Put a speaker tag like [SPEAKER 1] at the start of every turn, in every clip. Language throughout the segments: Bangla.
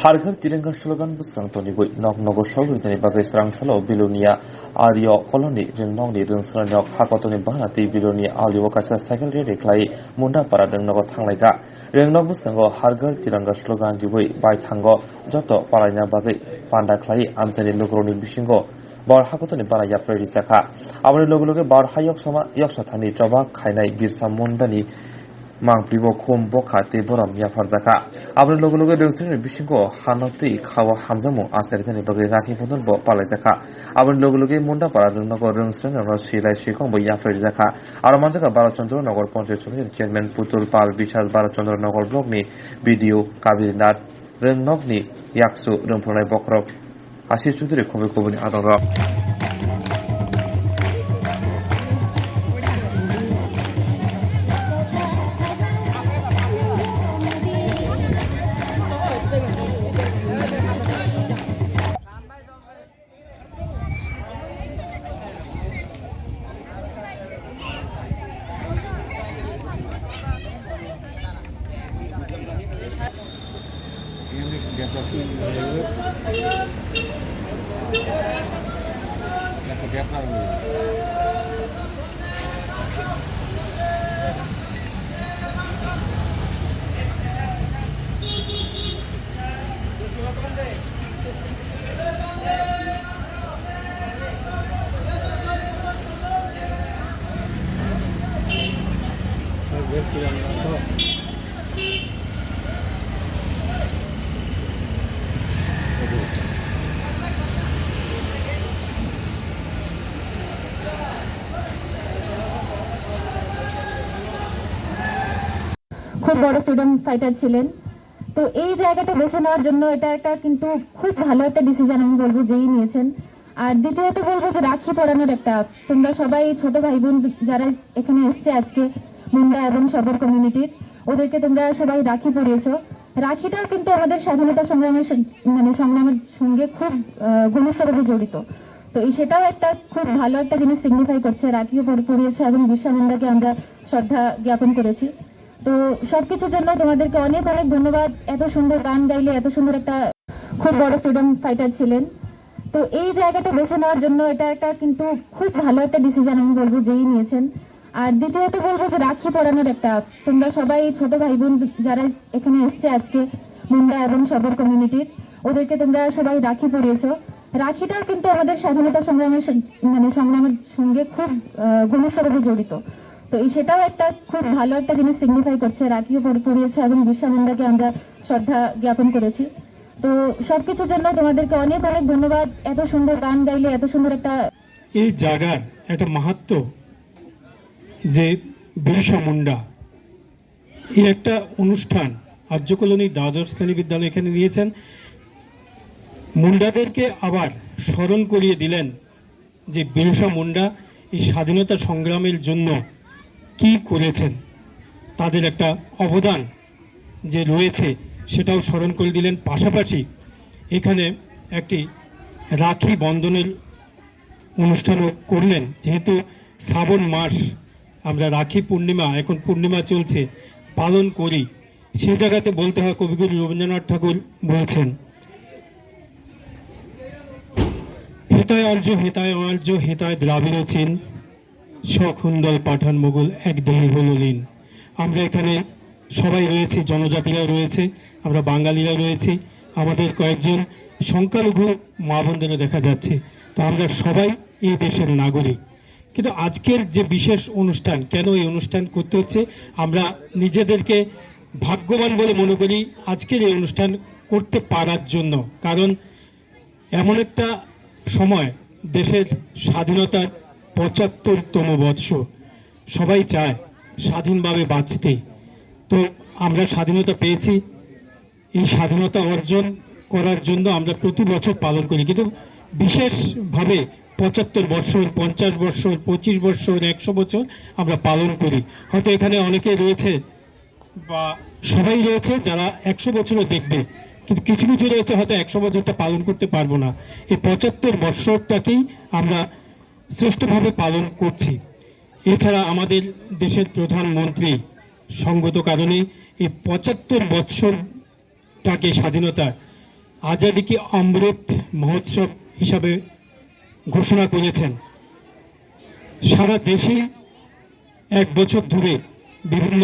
[SPEAKER 1] Harghar Tiranga slogan buskang toni boi nok nogo shogri tani bagai serang salo bilonia Aryo koloni ringnong ni ringsranyok hakotoni bahanati bilonia Aryo kasa cycle re reklai munda para ringnogo thanglaiga ringnong buskango Harghar Tiranga slogan di boi bai thango joto paranya bagai panda khlai amjani logroni bisingo bar hakotoni bara yapre rijaka aboni logologe bar hayok sama yoksa thani jobak khainai birsa mundani mangpibo khum bokhate boram yafarjaka aboni logologe rengsini bisingo hanoti khawa hamjamu asertani bagai rakhi phodon bo palaijaka aboni logologe munda para nogor rengsini no silai sikong bo yafarjaka aro manjaka Barachandra Nagar Panchayat Samiti Chairman Putul Pal Bishal Barachandra Nagar Block ni BDO Kabirnath Rengnok ni yaksu rengphonai bokrok Ashish Chaudhary khobe khoboni adoro
[SPEAKER 2] খুব বড় ফ্রিডম ফাইটার ছিলেন। তো এই জায়গাটা বেছে নেওয়ার জন্য এটা একটা কিন্তু খুব ভালো একটা ডিসিশন আমি বলবো যেই নিয়েছেন। আর দ্বিতীয়ত বলবো যে রাখি পরানোর একটা, তোমরা সবাই ছোট ভাই বোন যারা এখানে এসছে আজকে মুন্ডা এবং সবর কমিউনিটির, ওদেরকে তোমরা সবাই রাখি পরিয়েছো। রাখিটাও কিন্তু আমাদের স্বাধীনতা সংগ্রামের সংগ্রামের সঙ্গে খুব ঘনিষ্ঠভাবে জড়িত। তো সেটাও একটা খুব ভালো একটা জিনিস সিগনিফাই করছে, রাখিও পরিয়েছে এবং বিরসা মুন্ডাকে আমরা শ্রদ্ধা জ্ঞাপন করেছি। তো সবকিছুর জন্য তোমাদেরকে অনেক অনেক ধন্যবাদ। এত সুন্দর গান গাইলে, এত সুন্দর একটা খুব বড় ফ্রিডম ফাইটার ছিলেন। তো এই জায়গাটা বেছে নেওয়ার জন্য এটা একটা কিন্তু খুব ভালো একটা ডিসিশন আমি বলবো যেই নিয়েছেন। আর দ্বিতীয়ত বলবো যে রাখি পরানোর একটা, তোমরা সবাই ছোট ভাই বোন যারা এখানে এসছে আজকে মুন্ডা এবং সবর কমিউনিটির, ওদেরকে তোমরা সবাই রাখি পরিয়েছো। রাখিটাও কিন্তু আমাদের স্বাধীনতা সংগ্রামের সংগ্রামের সঙ্গে খুব ঘনিষ্ঠভাবে জড়িত। তো সেটাও একটা খুব ভালো একটা জিনিস সিগনিফাই করছে, রাখিও পরিয়েছে এবং বিরসা মুন্ডাকে আমরা শ্রদ্ধা জ্ঞাপন করেছি। তো সবকিছুর জন্য তোমাদেরকে অনেক অনেক ধন্যবাদ। এত সুন্দর গান গাইলে, এত সুন্দর একটা
[SPEAKER 3] এই জায়গার একটা মাহাত্ম্য যে বিরসা মুন্ডা এই একটা অনুষ্ঠান আর্য কলোনি দ্বাদশ শ্রেণী বিদ্যালয় এখানে নিয়েছেন। মুন্ডাদেরকে আবার স্মরণ করিয়ে দিলেন যে বিরসা মুন্ডা এই স্বাধীনতা সংগ্রামের জন্য কি করেছেন, তাদের একটা অবদান যে রয়েছে সেটাও স্মরণ করে দিলেন। পাশাপাশি এখানে একটি রাখি বন্ধনের অনুষ্ঠানও করলেন। যেহেতু শ্রাবণ মাস, আমরা রাখি পূর্ণিমা, এখন পূর্ণিমা চলছে, পালন করি, সে জায়গাতে বলতে হয় কবিগুরু রবীন্দ্রনাথ ঠাকুর বলছেন, হেতায় আর্য হেতায় আর্য হেতায় দ্রাবিড় চীন সখুন্দল পাঠান মোগল এক দেহে হল লীন। আমরা এখানে সবাই রয়েছি, জনজাতিরা রয়েছে, আমরা বাঙালিরা রয়েছি, আমাদের কয়েকজন সংখ্যালঘু মা বোনদেরও দেখা যাচ্ছে। তো আমরা সবাই এই দেশের নাগরিক। কিন্তু আজকের যে বিশেষ অনুষ্ঠান, কেন এই অনুষ্ঠান করতে হচ্ছে, আমরা নিজেদেরকে ভাগ্যবান বলে মনে করি আজকের এই অনুষ্ঠান করতে পারার জন্য। কারণ এমন একটা সময়, দেশের স্বাধীনতার ৭৫তম বৎসর, সবাই চায় স্বাধীনভাবে বাঁচতে। তো আমরা স্বাধীনতা পেয়েছি, এই স্বাধীনতা অর্জন করার জন্য আমরা প্রতি বছর পালন করি, কিন্তু বিশেষভাবে ৭৫ বৎসর, ৫০ বৎসর, ২৫ বৎসর, ১০০ বছর আমরা পালন করি। হয়তো এখানে অনেকে রয়েছে বা সবাই রয়েছে যারা ১০০ বছরও দেখবে, কিন্তু কিছু কিছু রয়েছে হয়তো ১০০ বছরটা পালন করতে পারবো না। এই ৭৫ বৎসরটাকেই আমরা শ্রেষ্ঠভাবে পালন করছি। এছাড়া আমাদের দেশের প্রধানমন্ত্রী সঙ্গত কারণে এই ৭৫ বৎসরটাকে স্বাধীনতা আজাদি কি অমৃত মহোৎসব হিসাবে ঘোষণা করেছেন। সারা দেশে এক বছর ধরে বিভিন্ন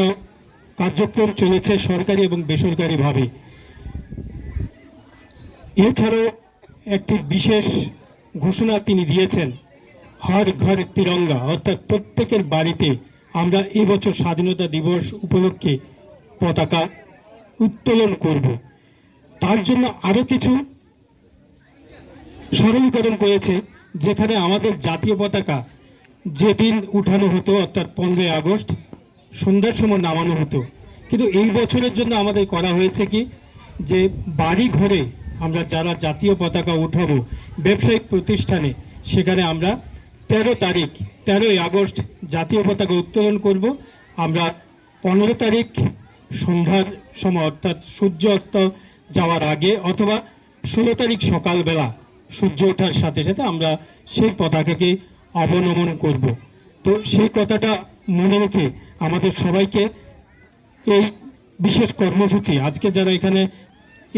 [SPEAKER 3] কার্যক্রম চলেছে সরকারি এবং বেসরকারিভাবে। এছাড়াও একটি বিশেষ ঘোষণা তিনি দিয়েছেন, হর ঘর তিরঙ্গা, অর্থাৎ প্রত্যেকের বাড়িতে আমরা এবছর স্বাধীনতা দিবস উপলক্ষে পতাকা উত্তোলন করব। তার জন্য আরো কিছু সরলীকরণ করেছে, যেখানে আমাদের জাতীয় পতাকা যেদিন উঠানো হতো অর্থাৎ 15 আগস্ট সন্ধ্যার সময় নামানো হতো, কিন্তু এই বছরের জন্য আমাদের করা হয়েছে কি যে বাড়ি ঘরে আমরা যারা জাতীয় পতাকা উঠাবো ব্যবসায়িক প্রতিষ্ঠানে, সেখানে আমরা 13 আগস্ট জাতীয় পতাকা উত্তোলন করব। আমরা 15 তারিখ সন্ধ্যার সময় অর্থাৎ সূর্য অস্ত যাওয়ার আগে অথবা 16 তারিখ সকালবেলা সূর্য ওঠার সাথে সাথে আমরা সেই পতাকাকে অবনমন করব। তো সেই কথাটা মনে রেখে আমাদের সবাইকে এই বিশেষ কর্মসূচি, আজকে যারা এখানে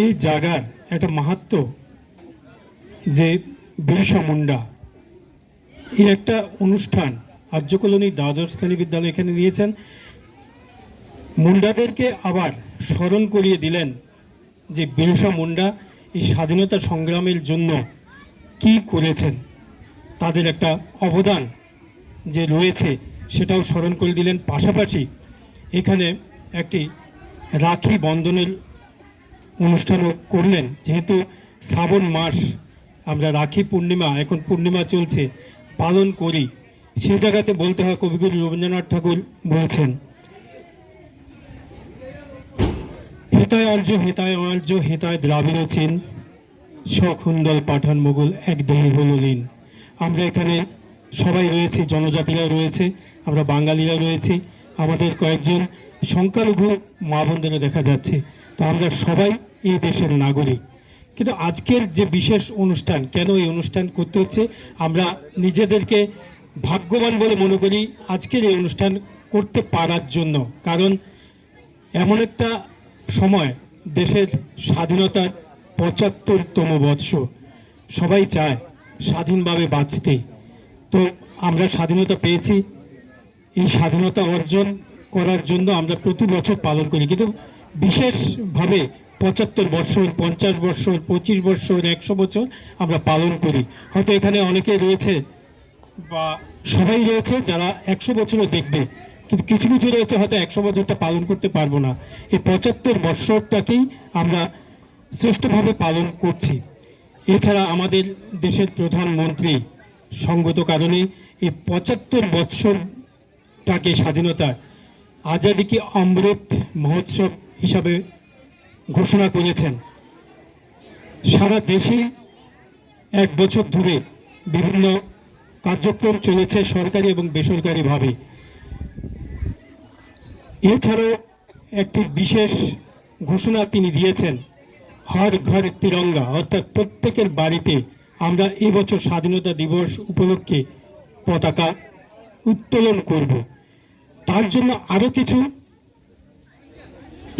[SPEAKER 3] এই জায়গার একটা মাহাত্ম্য যে বিরসা মুন্ডা, এই একটা অনুষ্ঠান আর্য কলোনি দ্বাদশ শ্রেণী বিদ্যালয় এখানে নিয়েছেন, মুন্ডাদেরকে আবার স্মরণ করিয়ে দিলেন যে বিরসা মুন্ডা এই স্বাধীনতা সংগ্রামের জন্য কি করেছেন, তাদের একটা অবদান যে রয়েছে সেটাও স্মরণ করে দিলেন। পাশাপাশি এখানে একটি রাখি বন্ধনের অনুষ্ঠানও করলেন, যেহেতু শ্রাবণ মাস আমরা রাখি পূর্ণিমা, এখন পূর্ণিমা চলছে, পালন করি। সে জায়গাতে বলতে হয় কবিগুরু রবীন্দ্রনাথ ঠাকুর বলছেন, হেতায় আর্য হেতায় অনার্য হেতায় দ্রাবিড় চীন, সখুন্দল পাঠান মুঘল এক দেহে হল লীন। আমরা এখানে সবাই রয়েছি, জনজাতিরা রয়েছে, আমরা বাঙালিরা রয়েছি, আমাদের কয়েকজন সংখ্যালঘু মা বোনদেরও দেখা যাচ্ছে। তো আমরা সবাই এই দেশের নাগরিক। কিন্তু আজকের যে বিশেষ অনুষ্ঠান, কেন এই অনুষ্ঠান করতে হচ্ছে, আমরা নিজেদেরকে ভাগ্যবান বলে মনে করি আজকের এই অনুষ্ঠান করতে পারার জন্য। কারণ এমন একটা সময়, দেশের স্বাধীনতার 75তম বৎসর, সবাই চায় স্বাধীনভাবে বাঁচতে। তো আমরা স্বাধীনতা পেয়েছি, এই স্বাধীনতা অর্জন করার জন্য আমরা প্রতি বছর পালন করি, কিন্তু বিশেষভাবে 75 বৎসর, 50 বৎসর, 25 বৎসর, 100 বছর আমরা পালন করি। হয়তো এখানে অনেকে রয়েছে বা সবাই রয়েছে যারা 100 বছরও দেখবে, কিন্তু কিছু কিছু রয়েছে হয়তো 100 বছরটা পালন করতে পারবো না। এই 75 বৎসরটাকেই আমরা শ্রেষ্ঠভাবে পালন করছি। এছাড়া আমাদের দেশের প্রধানমন্ত্রী সঙ্গত কারণে এই 75 বৎসরটাকে স্বাধীনতা আজাদি কি অমৃত মহোৎসব হিসাবে ঘোষণা করেছেন। সারা দেশে এক বছর ধরে বিভিন্ন কার্যক্রম চলেছে সরকারি এবং বেসরকারিভাবে। এছাড়াও একটি বিশেষ ঘোষণা তিনি দিয়েছেন, হর ঘর তিরঙ্গা, অর্থাৎ প্রত্যেকের বাড়িতে আমরা এবছর স্বাধীনতা দিবস উপলক্ষে পতাকা উত্তোলন করব। তার জন্য আরো কিছু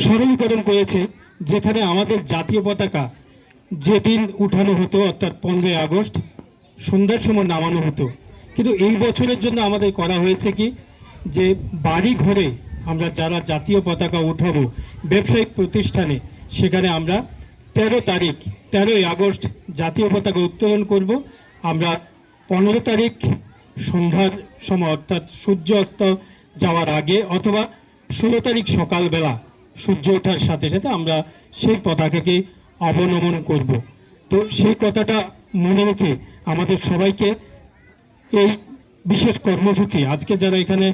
[SPEAKER 3] সরলীকরণ করেছে, যেখানে আমাদের জাতীয় পতাকা যেদিন উঠানো হতো অর্থাৎ 15 আগস্ট সন্ধ্যার সময় নামানো হতো, কিন্তু এই বছরের জন্য আমাদের করা হয়েছে কি যে বাড়ি ঘরে আমরা যারা জাতীয় পতাকা উঠাবো ব্যবসায়িক প্রতিষ্ঠানে, সেখানে আমরা 13 আগস্ট জাতীয় পতাকা উত্তোলন করব। আমরা 15 তারিখ সন্ধ্যার সময় অর্থাৎ সূর্য অস্ত যাওয়ার আগে অথবা 16 তারিখ সকালবেলা সূর্য ওঠার সাথে সাথে আমরা সেই পতাকাকে অবনমন করব। তো সেই কথাটা মনে রেখে আমাদের সবাইকে এই বিশেষ কর্মসূচি, আজকে যারা এখানে